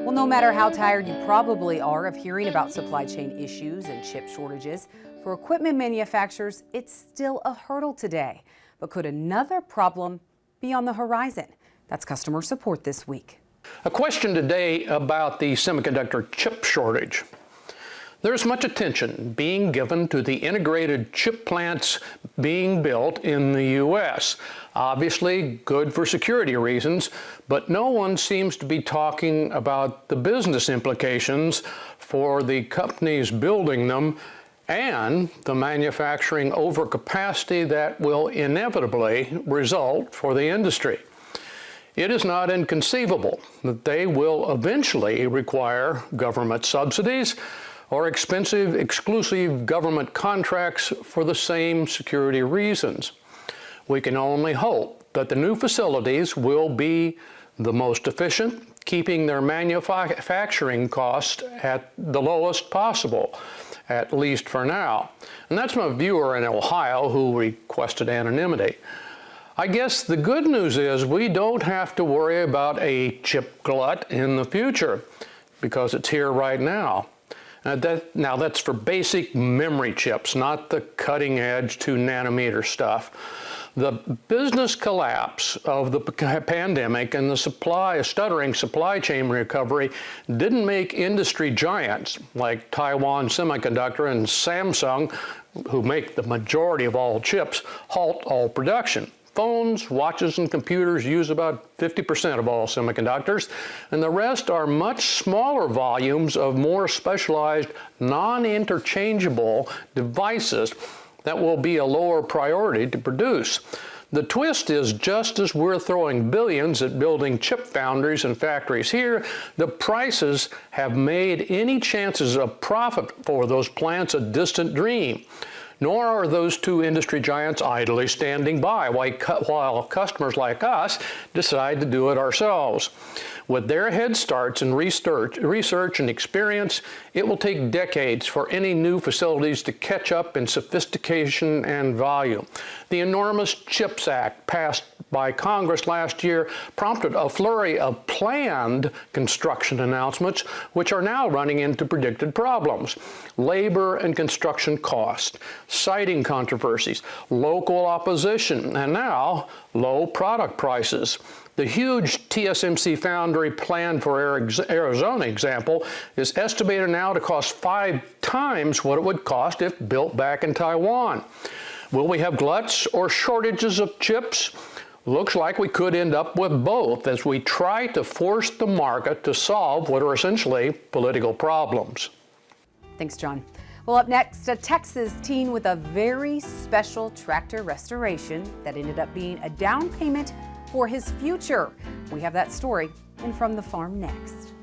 Well, no matter how tired you probably are of hearing about supply chain issues and chip shortages, for equipment manufacturers, it's still a hurdle today. But could another problem be on the horizon? That's customer support this week. A question today about the semiconductor chip shortage. There's much attention being given to the integrated chip plants being built in the U.S. Obviously good for security reasons, but no one seems to be talking about the business implications for the companies building them and the manufacturing overcapacity that will inevitably result for the industry. It is not inconceivable that they will eventually require government subsidies or expensive exclusive government contracts for the same security reasons. We can only hope that the new facilities will be the most efficient, keeping their manufacturing costs at the lowest possible, at least for now. And that's from a viewer in Ohio who requested anonymity. I guess the good news is we don't have to worry about a chip glut in the future because it's here right now. Now that's for basic memory chips, not the cutting edge 2 nanometer stuff. The business collapse of the pandemic and the stuttering supply chain recovery didn't make industry giants like Taiwan Semiconductor and Samsung, who make the majority of all chips, halt all production. Phones, watches, and computers use about 50% of all semiconductors, and the rest are much smaller volumes of more specialized, non-interchangeable devices that will be a lower priority to produce. The twist is, just as we're throwing billions at building chip foundries and factories here, the prices have made any chances of profit for those plants a distant dream. Nor are those two industry giants idly standing by while customers like us decide to do it ourselves. With their head starts in research and experience, it will take decades for any new facilities to catch up in sophistication and volume. The enormous CHIPS Act passed by Congress last year prompted a flurry of planned construction announcements, which are now running into predicted problems. Labor and construction cost, siting controversies, local opposition, and now low product prices. The huge TSMC foundry plan for Arizona example is estimated now to cost 5 times what it would cost if built back in Taiwan. Will we have gluts or shortages of chips? Looks like we could end up with both as we try to force the market to solve what are essentially political problems. Thanks, John. Well, up next, a Texas teen with a very special tractor restoration that ended up being a down payment for his future. We have that story in From the Farm next.